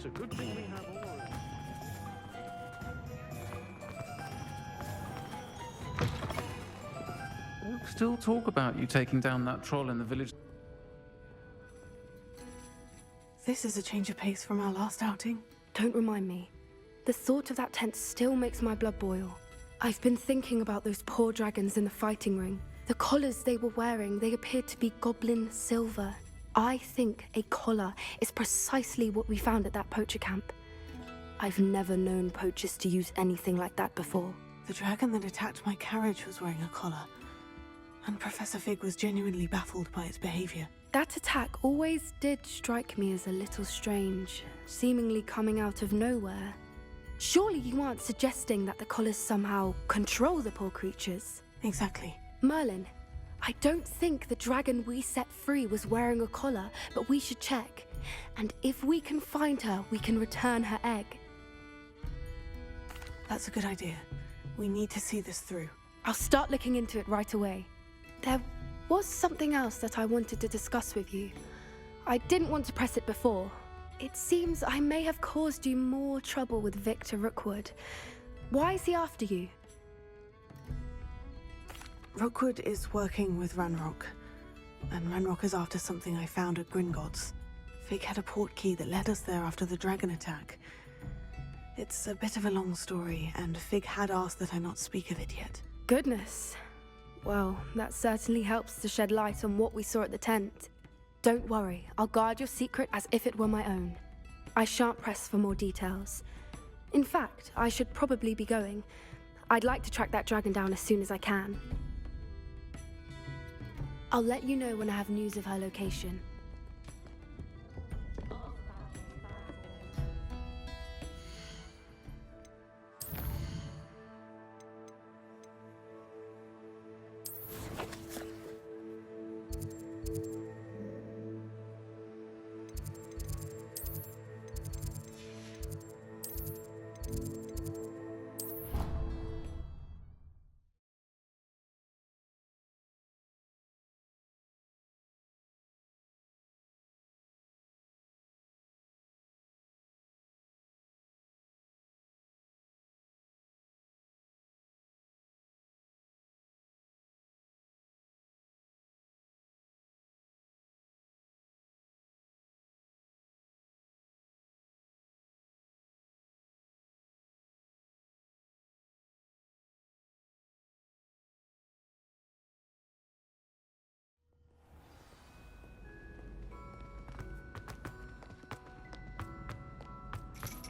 It's a good thing we have all. Folk still talk about you taking down that troll in the village. This is a change of pace from our last outing. Don't remind me. The thought of that tent still makes my blood boil. I've been thinking about those poor dragons in the fighting ring. The collars they were wearing, they appeared to be goblin silver. I think a collar is precisely what we found at that poacher camp. I've never known poachers to use anything like that before. The dragon that attacked my carriage was wearing a collar, and Professor Fig was genuinely baffled by its behavior. That attack always did strike me as a little strange, seemingly coming out of nowhere. Surely you aren't suggesting that the collars somehow control the poor creatures? Exactly. Merlin, I don't think the dragon we set free was wearing a collar, but we should check. And if we can find her, we can return her egg. That's a good idea. We need to see this through. I'll start looking into it right away. There was something else that I wanted to discuss with you. I didn't want to press it before. It seems I may have caused you more trouble with Victor Rookwood. Why is he after you? Rookwood is working with Ranrock, and Ranrock is after something I found at Gringotts. Fig had a port key that led us there after the dragon attack. It's a bit of a long story, and Fig had asked that I not speak of it yet. Goodness. Well, that certainly helps to shed light on what we saw at the tent. Don't worry, I'll guard your secret as if it were my own. I shan't press for more details. In fact, I should probably be going. I'd like to track that dragon down as soon as I can. I'll let you know when I have news of her location.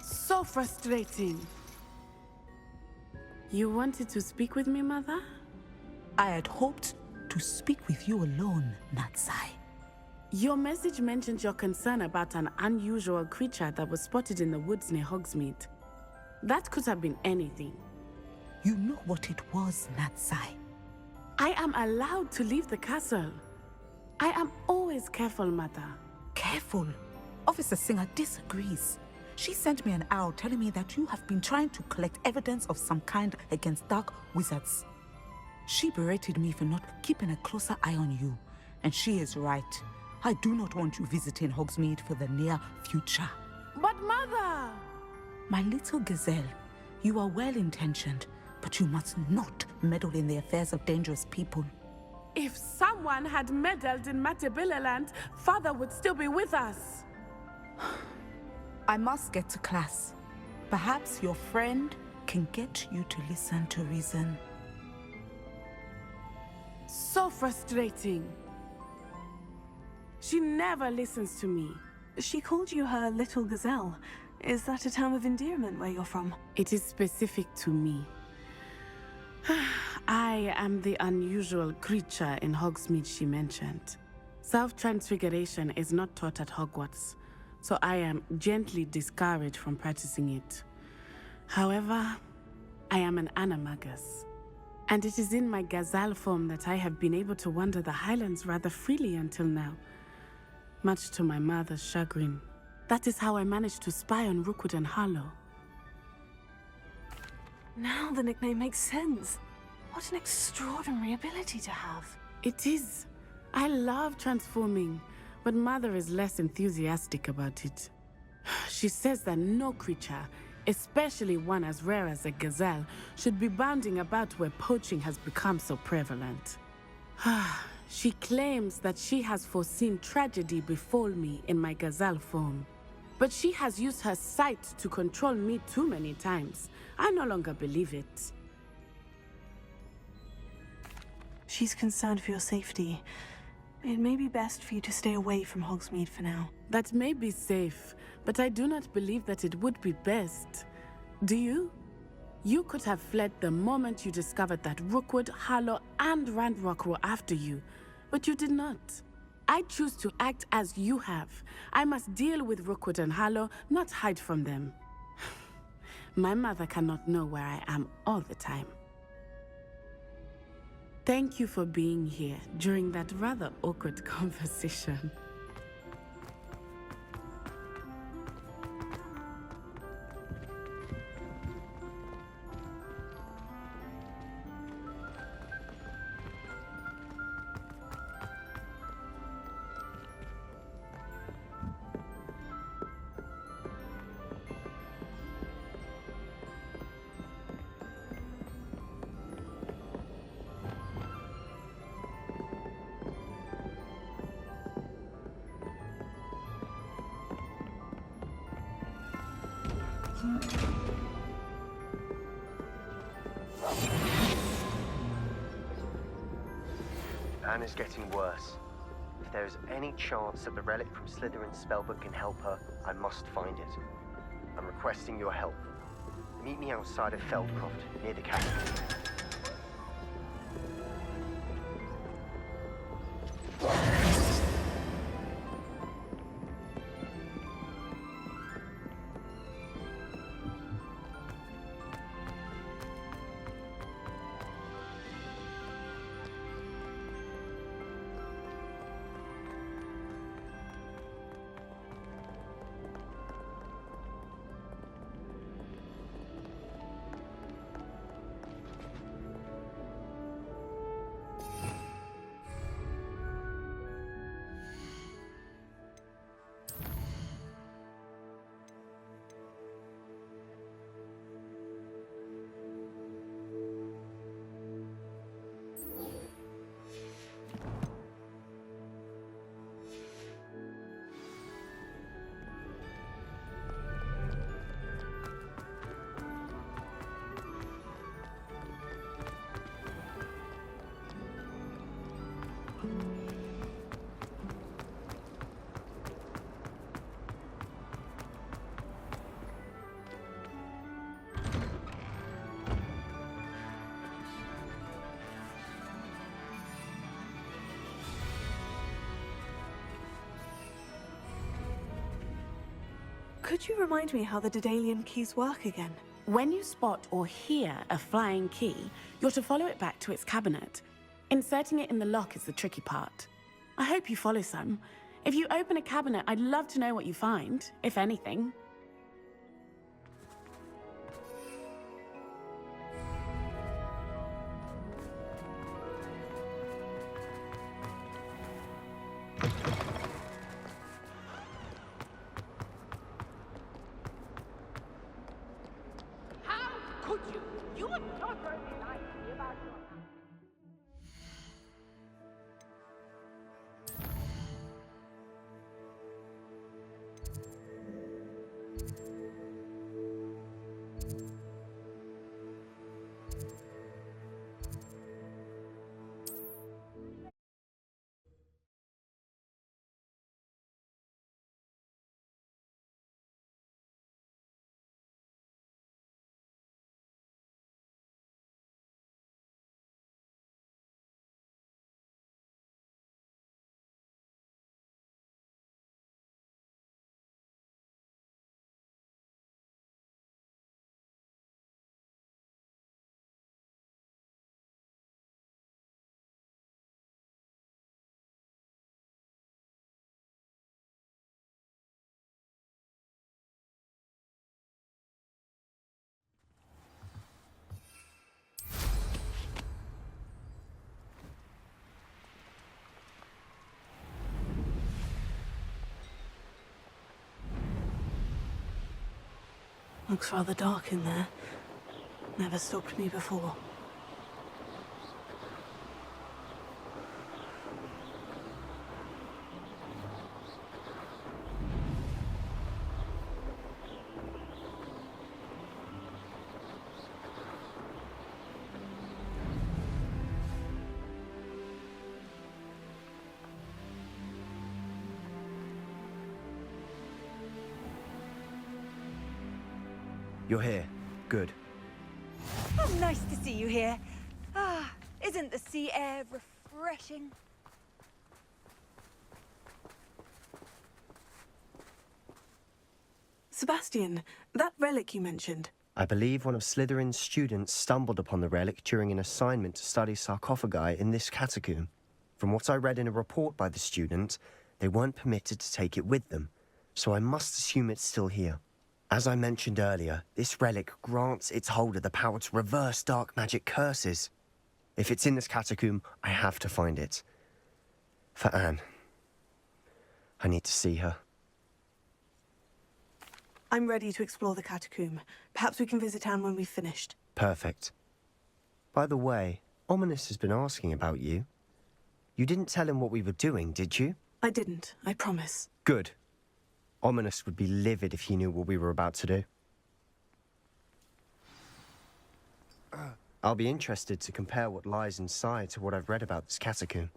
So frustrating. You wanted to speak with me, Mother? I had hoped to speak with you alone, Natsai. Your message mentioned your concern about an unusual creature that was spotted in the woods near Hogsmeade. That could have been anything. You know what it was, Natsai. I am allowed to leave the castle. I am always careful, Mother. Careful. Officer Singer disagrees. She sent me an owl telling me that you have been trying to collect evidence of some kind against dark wizards. She berated me for not keeping a closer eye on you, and she is right. I do not want you visiting Hogsmeade for the near future. But Mother! My little gazelle, you are well-intentioned, but you must not meddle in the affairs of dangerous people. If someone had meddled in Matabeleland, Father would still be with us. I must get to class. Perhaps your friend can get you to listen to reason. So frustrating. She never listens to me. She called you her little gazelle. Is that a term of endearment where you're from? It is specific to me. I am the unusual creature in Hogsmeade she mentioned. Self-transfiguration is not taught at Hogwarts, so I am gently discouraged from practicing it. However, I am an animagus, and it is in my gazelle form that I have been able to wander the Highlands rather freely until now, much to my mother's chagrin. That is how I managed to spy on Rookwood and Harlow. Now the nickname makes sense. What an extraordinary ability to have. It is. I love transforming, but Mother is less enthusiastic about it. She says that no creature, especially one as rare as a gazelle, should be bounding about where poaching has become so prevalent. She claims that she has foreseen tragedy befall me in my gazelle form. But she has used her sight to control me too many times. I no longer believe it. She's concerned for your safety. It may be best for you to stay away from Hogsmeade for now. That may be safe, but I do not believe that it would be best. Do you? You could have fled the moment you discovered that Rookwood, Harlow, and Ranrock were after you, but you did not. I choose to act as you have. I must deal with Rookwood and Harlow, not hide from them. My mother cannot know where I am all the time. Thank you for being here during that rather awkward conversation. Anna's getting worse. If there is any chance that the relic from Slytherin's spellbook can help her, I must find it. I'm requesting your help. Meet me outside of Feldcroft, near the castle. Could you remind me how the Daedalian keys work again? When you spot or hear a flying key, you're to follow it back to its cabinet. Inserting it in the lock is the tricky part. I hope you follow some. If you open a cabinet, I'd love to know what you find, if anything. Looks rather dark in there. Never stopped me before. You're here. Good. Oh, nice to see you here. Ah, isn't the sea air refreshing? Sebastian, that relic you mentioned. I believe one of Slytherin's students stumbled upon the relic during an assignment to study sarcophagi in this catacomb. From what I read in a report by the student, they weren't permitted to take it with them, so I must assume it's still here. As I mentioned earlier, this relic grants its holder the power to reverse dark magic curses. If it's in this catacomb, I have to find it. For Anne. I need to see her. I'm ready to explore the catacomb. Perhaps we can visit Anne when we've finished. Perfect. By the way, Ominous has been asking about you. You didn't tell him what we were doing, did you? I didn't, I promise. Good. Ominous would be livid if he knew what we were about to do. I'll be interested to compare what lies inside to what I've read about this catacomb.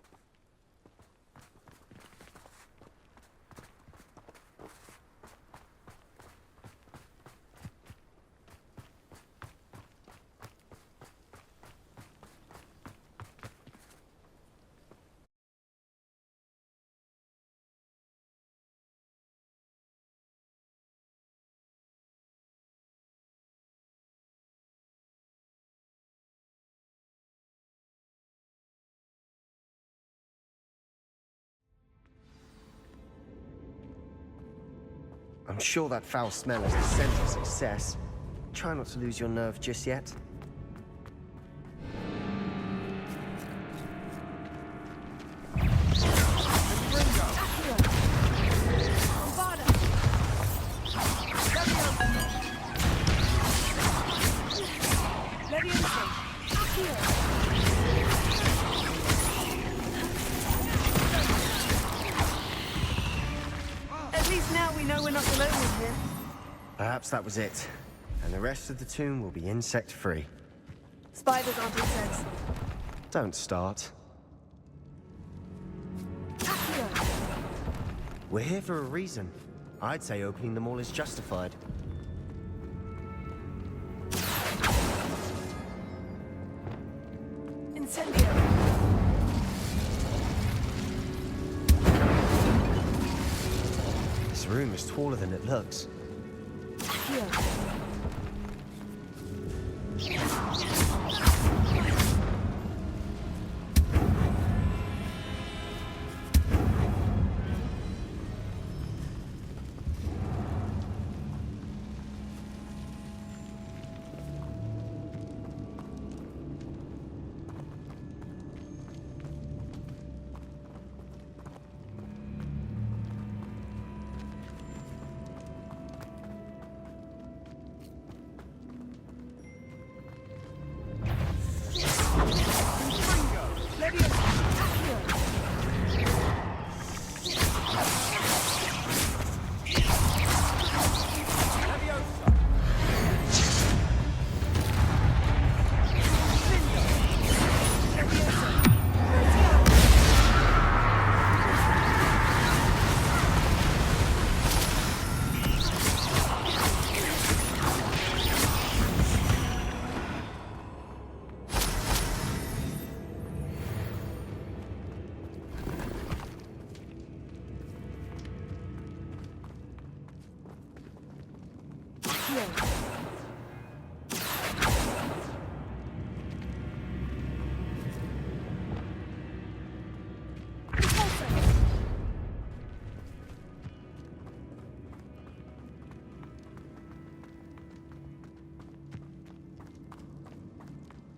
I'm sure that foul smell is the scent of success. Try not to lose your nerve just yet. At least now we know we're not alone in here. Perhaps that was it. And the rest of the tomb will be insect-free. Spiders aren't insects. Don't start. We're here for a reason. I'd say opening them all is justified. Incendio. This room is taller than it looks.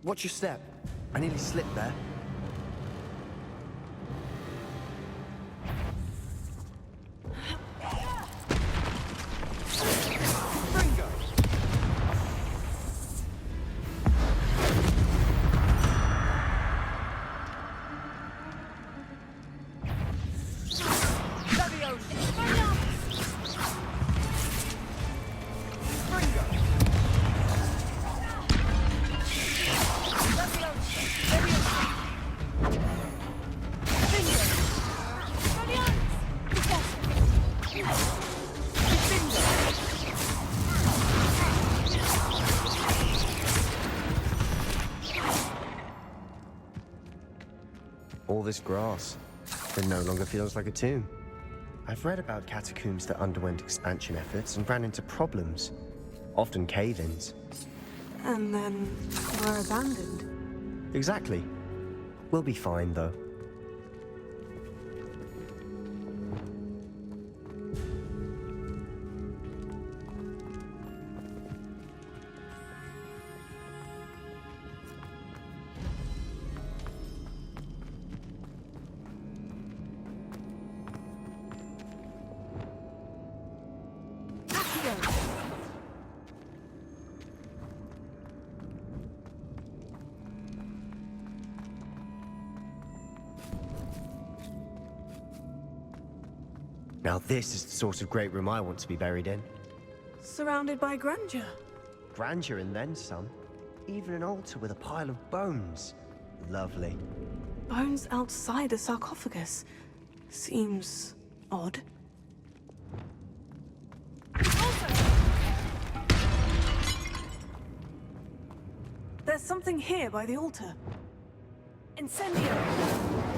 Watch your step. I nearly slipped there. All this grass. It no longer feels like a tomb. I've read about catacombs that underwent expansion efforts and ran into problems, often cave-ins. And then were abandoned. Exactly. We'll be fine, though. Now this is the sort of great room I want to be buried in. Surrounded by grandeur. Grandeur and then some. Even an altar with a pile of bones. Lovely. Bones outside a sarcophagus. Seems odd. There's something here by the altar. Incendio!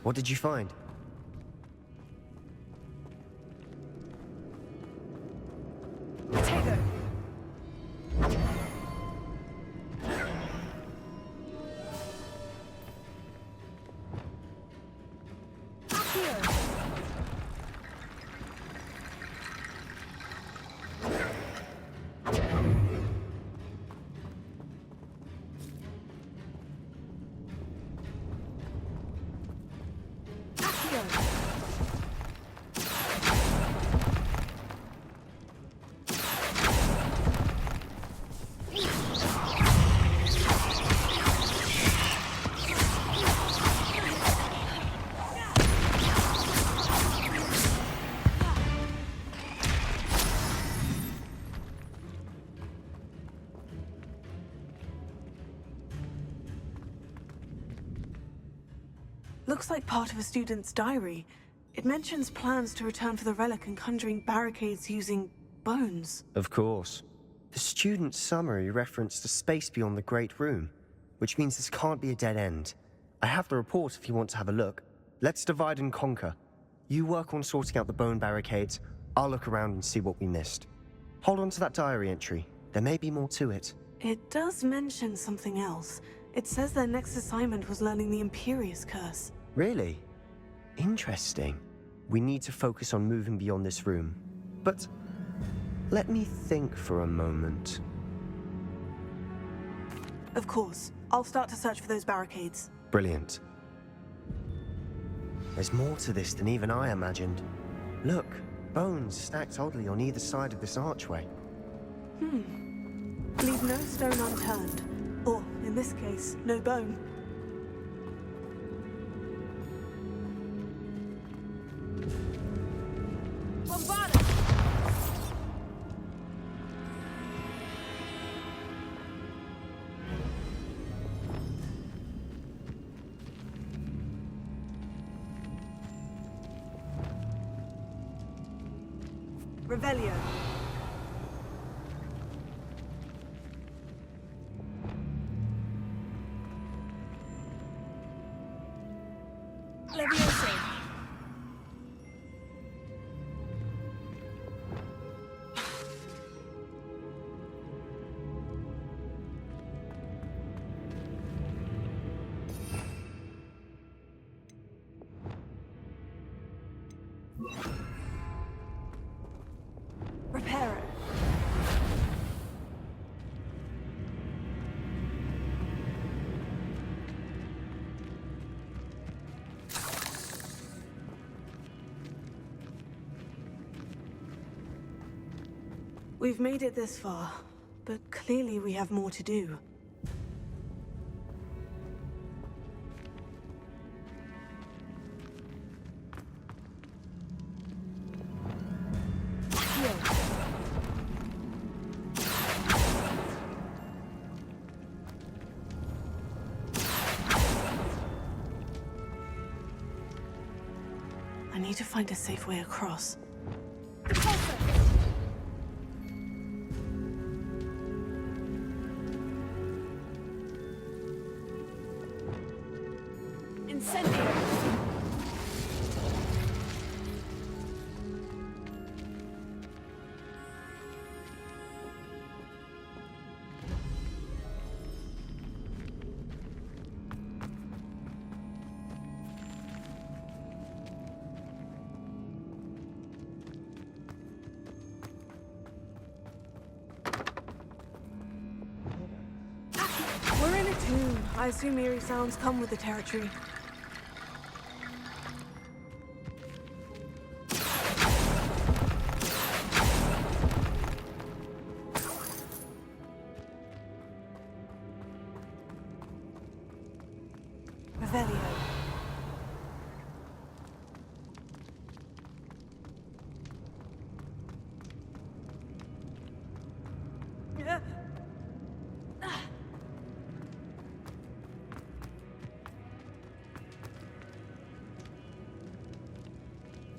What did you find? Tego! Looks like part of a student's diary. It mentions plans to return for the relic and conjuring barricades using bones. Of course. The student's summary referenced a space beyond the Great Room, which means this can't be a dead end. I have the report if you want to have a look. Let's divide and conquer. You work on sorting out the bone barricades. I'll look around and see what we missed. Hold on to that diary entry. There may be more to it. It does mention something else. It says their next assignment was learning the Imperious Curse. Really? Interesting. We need to focus on moving beyond this room. But let me think for a moment. Of course. I'll start to search for those barricades. Brilliant. There's more to this than even I imagined. Look, bones stacked oddly on either side of this archway. Leave no stone unturned. Or, in this case, no bone. Revelio. Levioso. Reparo. We've made it this far, but clearly we have more to do. I need to find a safe way across. We're in a tomb. I assume eerie sounds come with the territory. Revelio.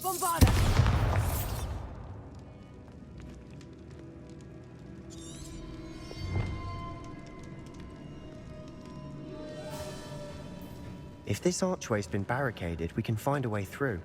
Bombarda! If this archway's been barricaded, we can find a way through.